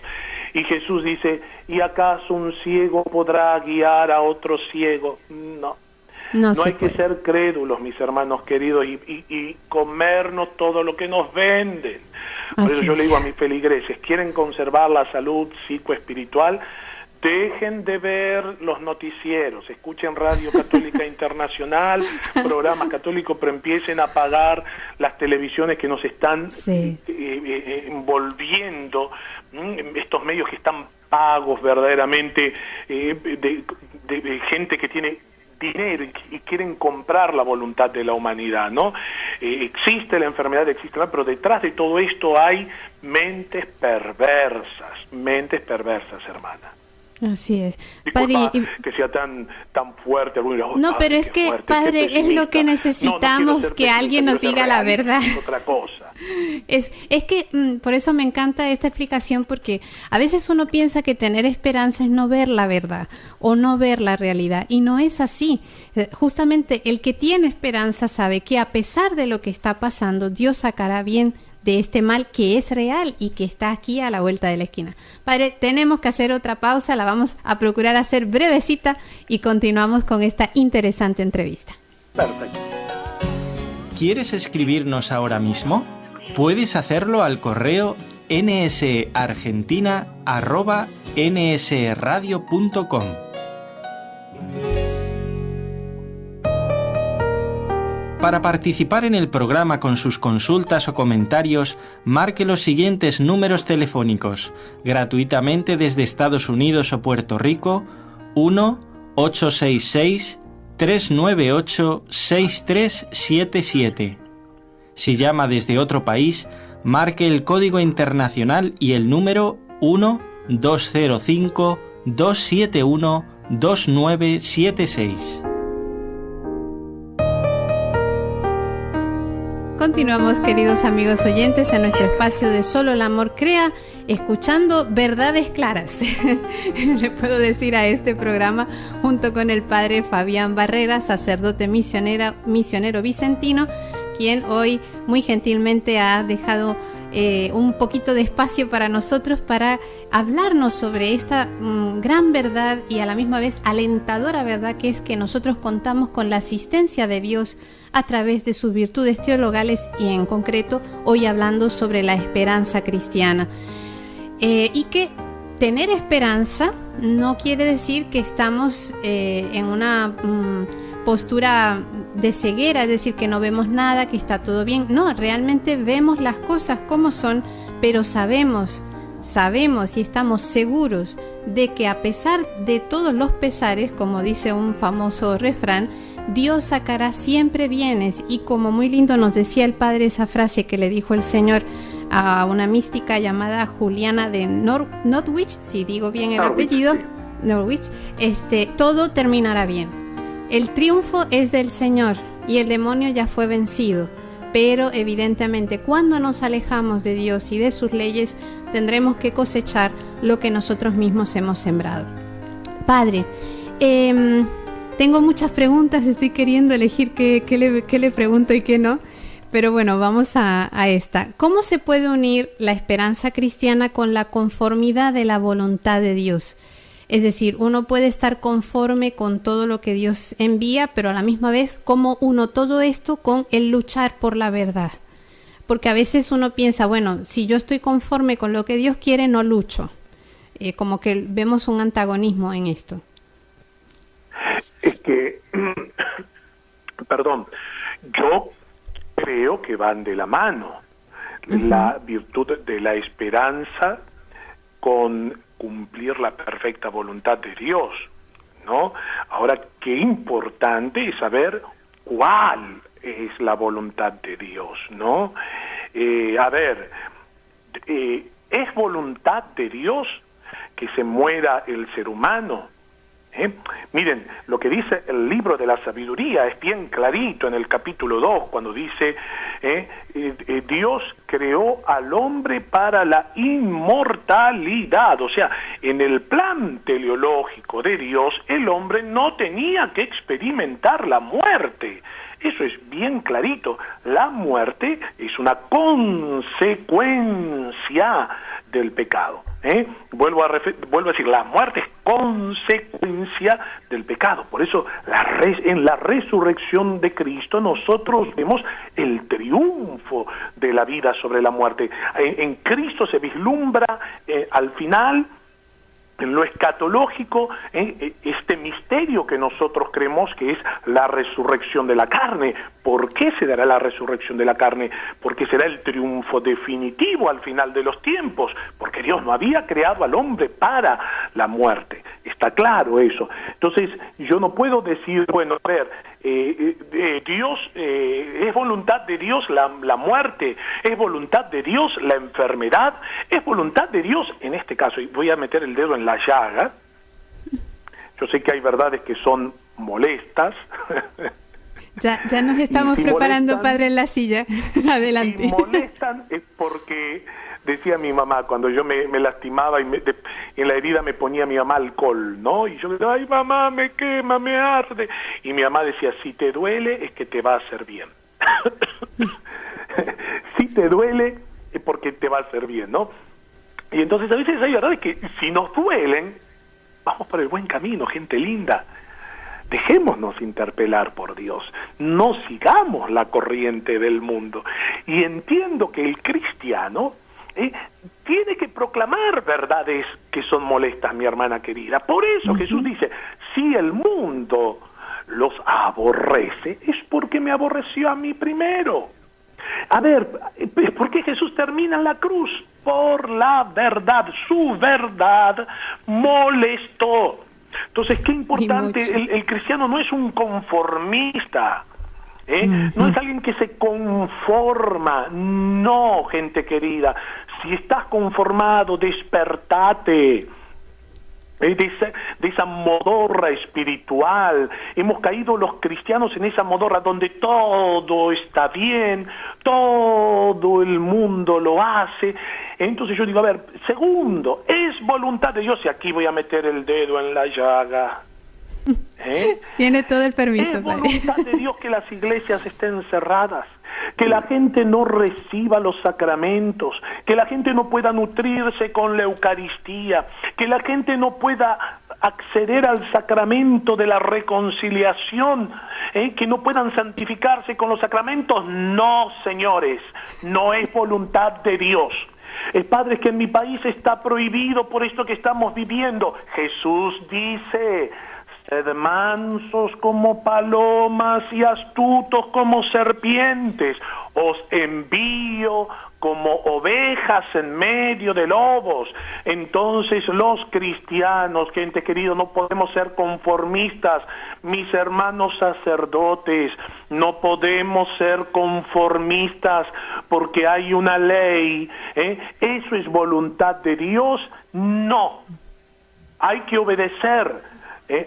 Y Jesús dice, ¿y acaso un ciego podrá guiar a otro ciego? No. No hay que ser crédulos, mis hermanos queridos, y comernos todo lo que nos venden. Por eso yo le digo a mis feligreses, ¿quieren conservar la salud psicoespiritual? Dejen de ver los noticieros, escuchen Radio Católica Internacional, programas católicos, pero empiecen a apagar las televisiones que nos están envolviendo, estos medios que están pagos verdaderamente de gente que tiene dinero y quieren comprar la voluntad de la humanidad, ¿no? Existe la enfermedad, pero detrás de todo esto hay mentes perversas, hermana. Así es. Disculpa, padre, que sea tan fuerte. No, pero es que, fuerte, padre, es lo que necesitamos, que alguien nos diga la verdad. Es otra cosa. Es que por eso me encanta esta explicación, porque a veces uno piensa que tener esperanza es no ver la verdad o no ver la realidad, y no es así. Justamente el que tiene esperanza sabe que a pesar de lo que está pasando, Dios sacará bien de este mal que es real y que está aquí a la vuelta de la esquina. Padre, tenemos que hacer otra pausa, la vamos a procurar hacer brevecita y continuamos con esta interesante entrevista. Perfecto. ¿Quieres escribirnos ahora mismo? Puedes hacerlo al correo nsargentina@nsradio.com. Para participar en el programa con sus consultas o comentarios, marque los siguientes números telefónicos, gratuitamente desde Estados Unidos o Puerto Rico: 1-866-398-6377. Si llama desde otro país, marque el código internacional y el número 1-205-271-2976. Continuamos, queridos amigos oyentes, en nuestro espacio de Solo el Amor Crea, escuchando verdades claras. Le puedo decir a este programa, junto con el padre Fabián Barrera, sacerdote misionero vicentino, quien hoy muy gentilmente ha dejado un poquito de espacio para nosotros para hablarnos sobre esta gran verdad y a la misma vez alentadora verdad, que es que nosotros contamos con la asistencia de Dios a través de sus virtudes teologales y en concreto hoy hablando sobre la esperanza cristiana. Y que tener esperanza no quiere decir que estamos en una postura de ceguera, es decir, que no vemos nada, que está todo bien. No, realmente vemos las cosas como son, pero sabemos y estamos seguros de que a pesar de todos los pesares, como dice un famoso refrán, Dios sacará siempre bienes. Y como muy lindo nos decía el padre esa frase que le dijo el Señor a una mística llamada Juliana de Norwich, si digo bien el apellido, Norwich, todo terminará bien. El triunfo es del Señor y el demonio ya fue vencido, pero evidentemente cuando nos alejamos de Dios y de sus leyes tendremos que cosechar lo que nosotros mismos hemos sembrado. Padre, tengo muchas preguntas, estoy queriendo elegir qué le pregunto y qué no, pero bueno, vamos a esta. ¿Cómo se puede unir la esperanza cristiana con la conformidad de la voluntad de Dios? Es decir, uno puede estar conforme con todo lo que Dios envía, pero a la misma vez, ¿cómo uno todo esto con el luchar por la verdad? Porque a veces uno piensa, bueno, si yo estoy conforme con lo que Dios quiere, no lucho. Como que vemos un antagonismo en esto. Es que, perdón, yo creo que van de la mano. La virtud de la esperanza con cumplir la perfecta voluntad de Dios, ¿no? Ahora, qué importante es saber cuál es la voluntad de Dios, ¿no? ¿Es voluntad de Dios que se muera el ser humano? Miren, lo que dice el libro de la sabiduría es bien clarito en el capítulo 2, cuando dice, Dios creó al hombre para la inmortalidad. O sea, en el plan teleológico de Dios, el hombre no tenía que experimentar la muerte. Eso es bien clarito. La muerte es una consecuencia del pecado. Vuelvo a decir, la muerte es consecuencia del pecado. Por eso en la resurrección de Cristo nosotros vemos el triunfo de la vida sobre la muerte. En Cristo se vislumbra al final, en lo escatológico, este misterio que nosotros creemos que es la resurrección de la carne. ¿Por qué se dará la resurrección de la carne? Porque será el triunfo definitivo al final de los tiempos, porque Dios no había creado al hombre para la muerte. Está claro eso. Entonces, yo no puedo decir, bueno, a ver, Dios, es voluntad de Dios la muerte, es voluntad de Dios la enfermedad, es voluntad de Dios, en este caso, y voy a meter el dedo en la llaga, yo sé que hay verdades que son molestas. Ya nos estamos preparando, padre, en la silla. Adelante. Si molestan es porque, decía mi mamá, cuando yo me lastimaba y en la herida me ponía mi mamá alcohol, ¿no? Y yo decía, ay mamá, me quema, me arde. Y mi mamá decía, si te duele es que te va a hacer bien. Si te duele porque te va a hacer bien, ¿no? Y entonces a veces hay verdades que si nos duelen, vamos por el buen camino, gente linda. Dejémonos interpelar por Dios, no sigamos la corriente del mundo. Y entiendo que el cristiano tiene que proclamar verdades que son molestas, mi hermana querida. Por eso Jesús dice, si el mundo los aborrece, es porque me aborreció a mí primero. A ver, ¿por qué Jesús termina en la cruz? Por la verdad, su verdad molestó. Entonces, qué importante, el cristiano no es un conformista, no es alguien que se conforma, no, gente querida, si estás conformado, despertate de esa modorra espiritual. Hemos caído los cristianos en esa modorra donde todo está bien, todo el mundo lo hace. Entonces yo digo, a ver, segundo, es voluntad de Dios, y aquí voy a meter el dedo en la llaga. Tiene todo el permiso. Es voluntad de Dios que las iglesias estén cerradas, que la gente no reciba los sacramentos, que la gente no pueda nutrirse con la Eucaristía, que la gente no pueda acceder al sacramento de la reconciliación, que no puedan santificarse con los sacramentos. No, señores, no es voluntad de Dios. Padre, que en mi país está prohibido por esto que estamos viviendo. Jesús dice, sed mansos como palomas y astutos como serpientes. Os envío como ovejas en medio de lobos. Entonces los cristianos, gente querida, no podemos ser conformistas. Mis hermanos sacerdotes, no podemos ser conformistas porque hay una ley. ¿Eso es voluntad de Dios? No. Hay que obedecer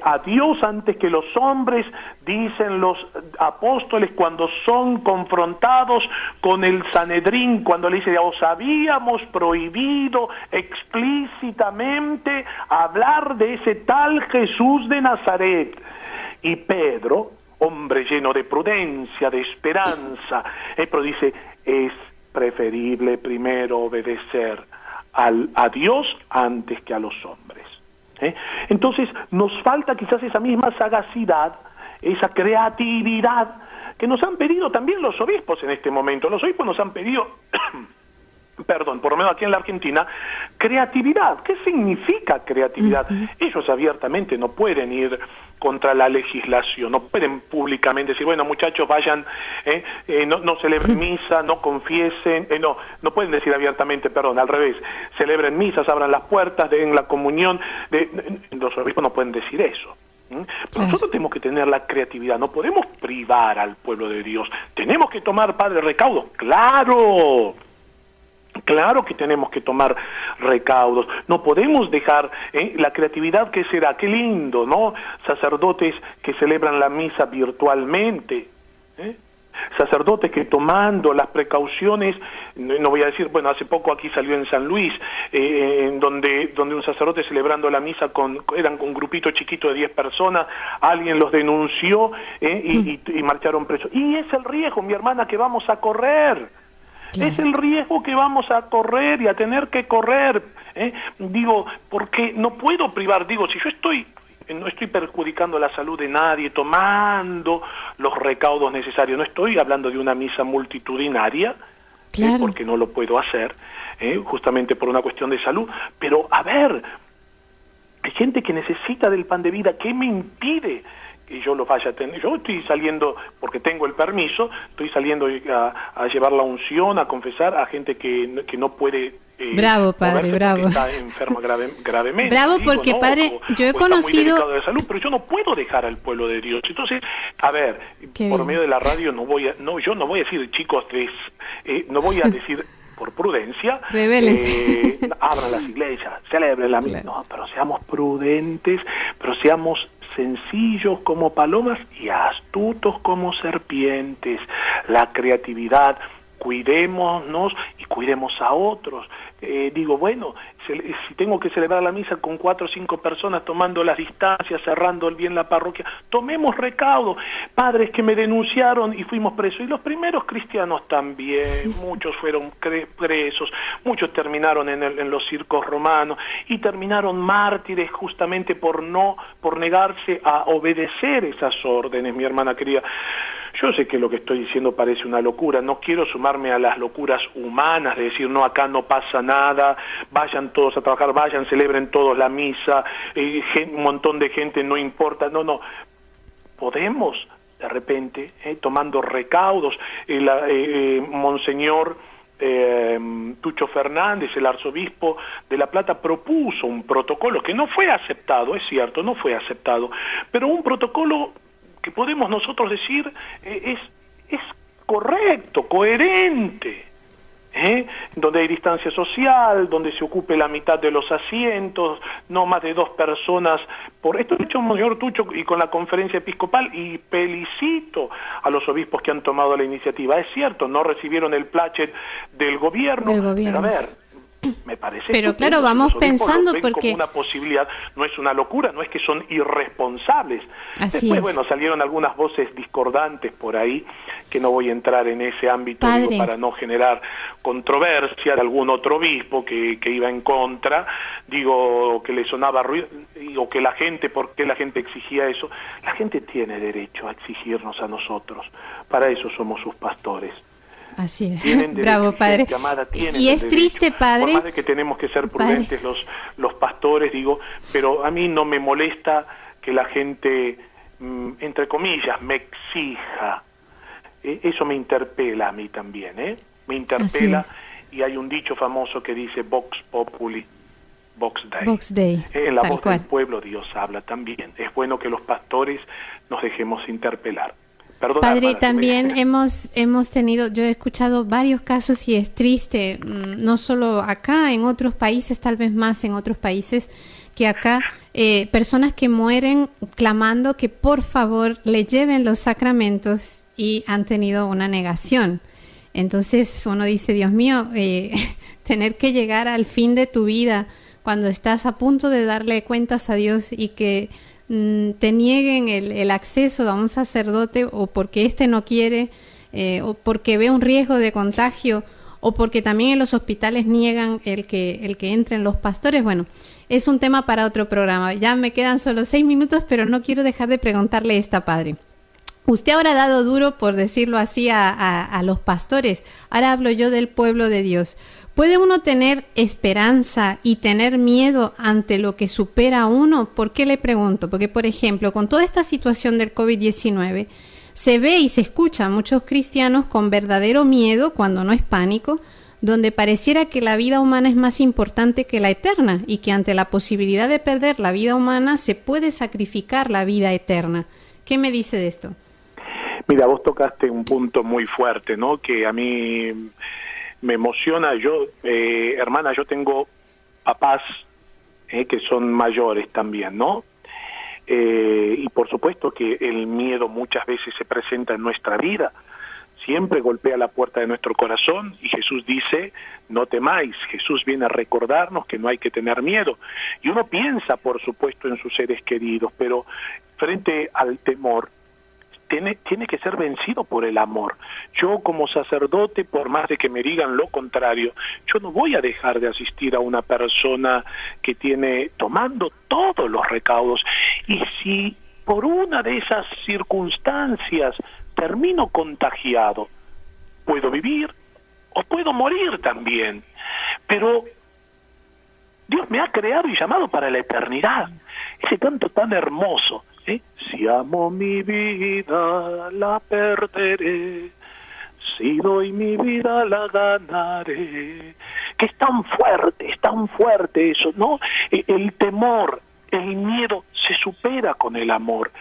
a Dios antes que los hombres, dicen los apóstoles cuando son confrontados con el Sanedrín, cuando le dice, os habíamos prohibido explícitamente hablar de ese tal Jesús de Nazaret. Y Pedro, hombre lleno de prudencia, de esperanza, pero dice, es preferible primero obedecer a Dios antes que a los hombres. Entonces nos falta quizás esa misma sagacidad, esa creatividad que nos han pedido también los obispos en este momento. Los obispos nos han pedido, perdón, por lo menos aquí en la Argentina, creatividad. ¿Qué significa creatividad? Ellos abiertamente no pueden ir contra la legislación, no pueden públicamente decir, bueno, muchachos, vayan, no celebren misa, no confiesen, no pueden decir abiertamente, perdón, al revés, celebren misas, abran las puertas, den la comunión. Los obispos no pueden decir eso. Pero nosotros tenemos que tener la creatividad, no podemos privar al pueblo de Dios. Tenemos que tomar, padre, recaudos, claro. Claro que tenemos que tomar recaudos, no podemos dejar la creatividad. ¿Qué será? Qué lindo, ¿no? Sacerdotes que celebran la misa virtualmente, sacerdotes que tomando las precauciones, no voy a decir, bueno, hace poco aquí salió en San Luis, donde un sacerdote celebrando la misa eran un grupito chiquito de 10 personas, alguien los denunció y marcharon presos. Y es el riesgo, mi hermana, que vamos a correr. Claro. Es el riesgo que vamos a correr y a tener que correr, digo, porque no puedo privar, digo, si yo no estoy perjudicando la salud de nadie, tomando los recaudos necesarios, no estoy hablando de una misa multitudinaria, claro, porque no lo puedo hacer, justamente por una cuestión de salud, pero a ver, hay gente que necesita del pan de vida, ¿qué me impide que yo lo vaya a tener? Yo estoy saliendo, porque tengo el permiso, estoy saliendo a llevar la unción, a confesar a gente que no puede... bravo, padre, bravo. Está enferma gravemente. Bravo, digo, porque, ¿no? Padre, yo he conocido... Está muy delicado de salud, pero yo no puedo dejar al pueblo de Dios. Entonces, a ver, por medio de la radio yo no voy a decir, chicos, no voy a decir... por prudencia, abran las iglesias, celebren la misa. No, pero seamos prudentes, pero seamos sencillos como palomas y astutos como serpientes. La creatividad, cuidémonos y cuidemos a otros. Digo, bueno, si tengo que celebrar la misa con 4 o 5 personas, tomando las distancias, cerrando bien la parroquia, tomemos recaudo. Padres que me denunciaron y fuimos presos, y los primeros cristianos también, muchos fueron presos, muchos terminaron en los circos romanos, y terminaron mártires justamente por negarse a obedecer esas órdenes, mi hermana querida. Yo sé que lo que estoy diciendo parece una locura, no quiero sumarme a las locuras humanas de decir, no, acá no pasa nada, vayan todos a trabajar, vayan, celebren todos la misa, un montón de gente, no importa, no, podemos de repente, tomando recaudos, Monseñor Tucho Fernández, el arzobispo de La Plata, propuso un protocolo que no fue aceptado, es cierto, no fue aceptado, pero un protocolo que podemos nosotros decir es correcto, coherente, donde hay distancia social, donde se ocupe la mitad de los asientos, no más de 2 personas por esto. Lo ha hecho Monseñor Tucho y con la conferencia episcopal, y felicito a los obispos que han tomado la iniciativa. Es cierto, no recibieron el plachet del gobierno, pero a ver, me parece, pero claro, vamos pensando, porque como una posibilidad, no es una locura, no es que son irresponsables. Así Después, es. bueno, salieron algunas voces discordantes por ahí, que no voy a entrar en ese ámbito, digo, para no generar controversia de algún otro obispo que iba en contra, digo, que le sonaba ruido, o que la gente, ¿por qué la gente exigía eso? La gente tiene derecho a exigirnos a nosotros, para eso somos sus pastores. Así es. Bravo, padre. Y es triste, padre. Por más de que tenemos que ser prudentes los pastores, digo, pero a mí no me molesta que la gente, entre comillas, me exija. Eso me interpela a mí también, me interpela, y hay un dicho famoso que dice Vox Populi, Vox Dei. Vox Dei. En la voz del pueblo Dios habla también. Es bueno que los pastores nos dejemos interpelar. Perdona, padre, hermana, también hemos tenido, yo he escuchado varios casos y es triste, no solo acá, en otros países, tal vez más en otros países que acá, personas que mueren clamando que por favor le lleven los sacramentos y han tenido una negación. Entonces uno dice, Dios mío, tener que llegar al fin de tu vida cuando estás a punto de darle cuentas a Dios y que te nieguen el acceso a un sacerdote, o porque éste no quiere, o porque ve un riesgo de contagio, o porque también en los hospitales niegan el que entren los pastores. Bueno, es un tema para otro programa. Ya me quedan solo 6 minutos, pero no quiero dejar de preguntarle esta, padre. Usted ahora ha dado duro, por decirlo así, a los pastores. Ahora hablo yo del pueblo de Dios. ¿Puede uno tener esperanza y tener miedo ante lo que supera a uno? ¿Por qué le pregunto? Porque, por ejemplo, con toda esta situación del COVID-19, se ve y se escucha a muchos cristianos con verdadero miedo, cuando no es pánico, donde pareciera que la vida humana es más importante que la eterna, y que ante la posibilidad de perder la vida humana se puede sacrificar la vida eterna. ¿Qué me dice de esto? Mira, vos tocaste un punto muy fuerte, ¿no? Que a mí me emociona. Yo, hermana, yo tengo papás que son mayores también, ¿no? Y por supuesto que el miedo muchas veces se presenta en nuestra vida, siempre golpea la puerta de nuestro corazón, y Jesús dice, no temáis. Jesús viene a recordarnos que no hay que tener miedo, y uno piensa, por supuesto, en sus seres queridos, pero frente al temor, tiene que ser vencido por el amor. Yo, como sacerdote, por más de que me digan lo contrario, yo no voy a dejar de asistir a una persona que tiene, tomando todos los recaudos, y si por una de esas circunstancias termino contagiado, puedo vivir o puedo morir también, pero Dios me ha creado y llamado para la eternidad. Ese canto tan hermoso, si amo mi vida, la perderé. Si doy mi vida, la ganaré. Que es tan fuerte eso, ¿no? El temor, el miedo se supera con el amor.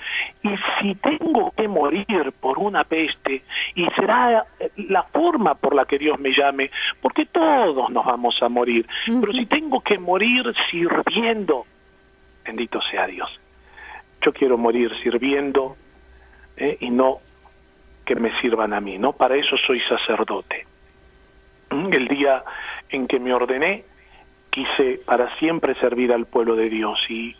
Y si tengo que morir por una peste, y será la forma por la que Dios me llame, porque todos nos vamos a morir, pero si tengo que morir sirviendo, bendito sea Dios. Yo quiero morir sirviendo, y no que me sirvan a mí, ¿no? Para eso soy sacerdote. El día en que me ordené, quise para siempre servir al pueblo de Dios, y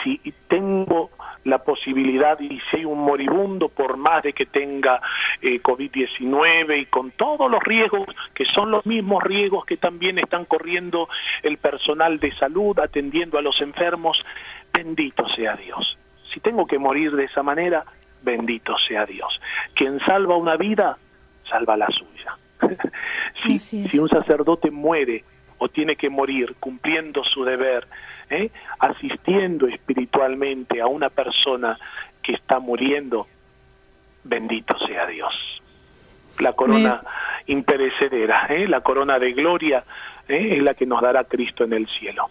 si tengo la posibilidad, y si hay un moribundo, por más de que tenga COVID-19 y con todos los riesgos, que son los mismos riesgos que también están corriendo el personal de salud atendiendo a los enfermos, bendito sea Dios. Si tengo que morir de esa manera, bendito sea Dios. Quien salva una vida, salva la suya. Si un sacerdote muere o tiene que morir cumpliendo su deber, asistiendo espiritualmente a una persona que está muriendo, bendito sea Dios. La corona imperecedera, la corona de gloria, es la que nos dará Cristo en el cielo.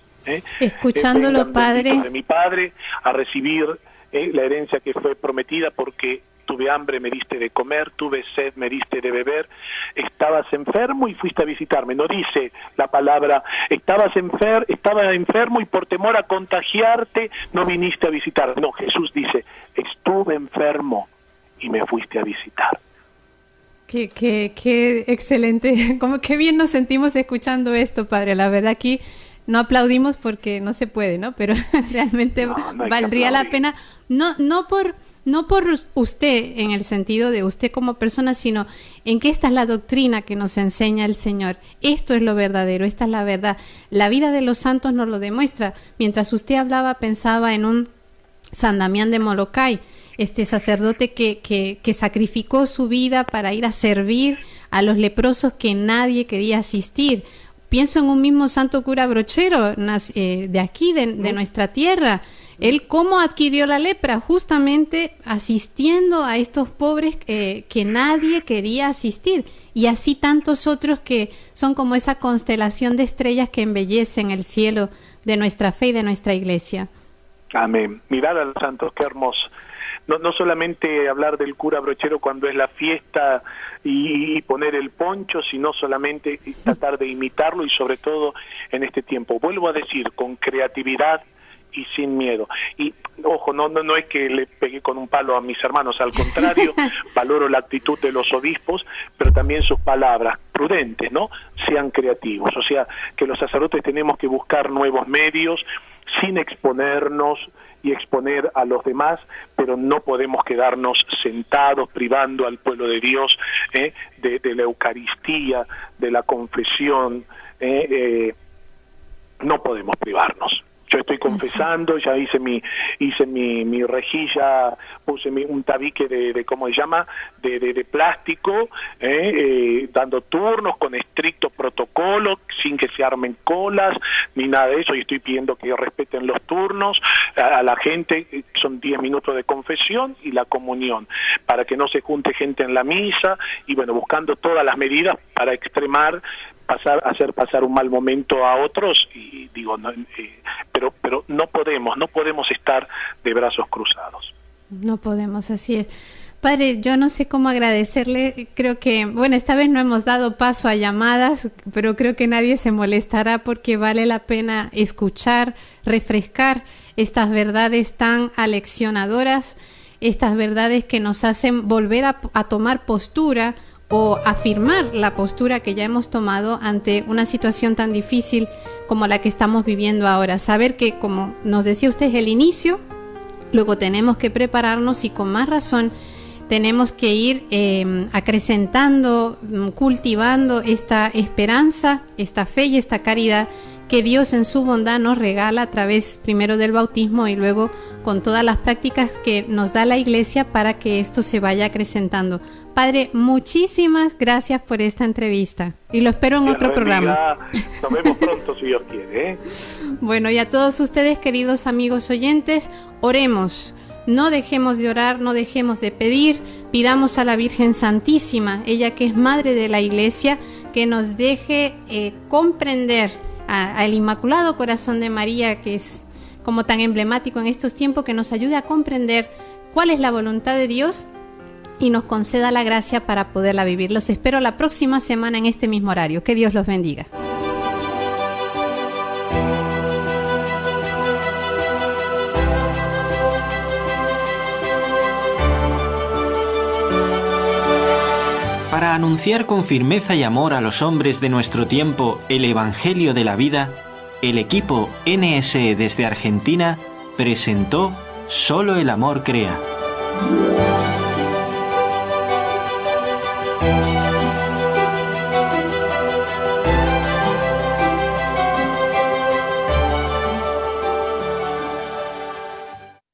Escuchándolo, Padre, de mi Padre, a recibir la herencia que fue prometida, porque tuve hambre, me diste de comer, tuve sed, me diste de beber, estabas enfermo y fuiste a visitarme. No dice la palabra, estaba enfermo y por temor a contagiarte no viniste a visitar. No, Jesús dice, estuve enfermo y me fuiste a visitar. Qué excelente, como qué bien nos sentimos escuchando esto, Padre. La verdad, aquí no aplaudimos porque no se puede, ¿no? Pero realmente no valdría la pena, no por usted en el sentido de usted como persona, sino en que esta es la doctrina que nos enseña el Señor. Esto es lo verdadero, esta es la verdad. La vida de los santos nos lo demuestra. Mientras usted hablaba, pensaba en un San Damián de Molokai, este sacerdote que sacrificó su vida para ir a servir a los leprosos que nadie quería asistir. Pienso en un mismo santo cura Brochero, de aquí, de nuestra tierra. Él cómo adquirió la lepra, justamente asistiendo a estos pobres que nadie quería asistir. Y así tantos otros que son como esa constelación de estrellas que embellecen el cielo de nuestra fe y de nuestra iglesia. Amén. Mirad a los santos, qué hermoso. No solamente hablar del cura Brochero cuando es la fiesta y poner el poncho, sino solamente tratar de imitarlo, y sobre todo en este tiempo. Vuelvo a decir, con creatividad y sin miedo. Y ojo, no es que le pegué con un palo a mis hermanos, al contrario, valoro la actitud de los obispos, pero también sus palabras prudentes, ¿no? Sean creativos. O sea, que los sacerdotes tenemos que buscar nuevos medios sin exponernos y exponer a los demás, pero no podemos quedarnos sentados privando al pueblo de Dios de la Eucaristía, de la confesión. No podemos privarnos. Yo estoy confesando, ya hice mi rejilla, puse un tabique de ¿cómo se llama? De plástico, dando turnos con estricto protocolo, sin que se armen colas, ni nada de eso, y estoy pidiendo que respeten los turnos a la gente. Son 10 minutos de confesión y la comunión, para que no se junte gente en la misa, y bueno, buscando todas las medidas para hacer pasar un mal momento a otros, y digo, pero no podemos estar de brazos cruzados. No podemos, así es. Padre, yo no sé cómo agradecerle. Creo que, bueno, esta vez no hemos dado paso a llamadas, pero creo que nadie se molestará, porque vale la pena escuchar, refrescar estas verdades tan aleccionadoras, estas verdades que nos hacen volver a tomar postura, o afirmar la postura que ya hemos tomado ante una situación tan difícil como la que estamos viviendo ahora. Saber que, como nos decía usted, es el inicio, luego tenemos que prepararnos, y con más razón tenemos que ir acrecentando, cultivando esta esperanza, esta fe y esta caridad que Dios en su bondad nos regala a través primero del bautismo y luego con todas las prácticas que nos da la Iglesia para que esto se vaya acrecentando. Padre, muchísimas gracias por esta entrevista y lo espero en otro programa. Nos vemos pronto si Dios quiere. Bueno, y a todos ustedes, queridos amigos oyentes, oremos. No dejemos de orar, no dejemos de pedir, pidamos a la Virgen Santísima, ella que es Madre de la Iglesia, que nos deje comprender al Inmaculado Corazón de María, que es como tan emblemático en estos tiempos, que nos ayude a comprender cuál es la voluntad de Dios y nos conceda la gracia para poderla vivir. Los espero la próxima semana en este mismo horario. Que Dios los bendiga. Para anunciar con firmeza y amor a los hombres de nuestro tiempo el Evangelio de la vida, el equipo NSE desde Argentina presentó Solo el amor crea.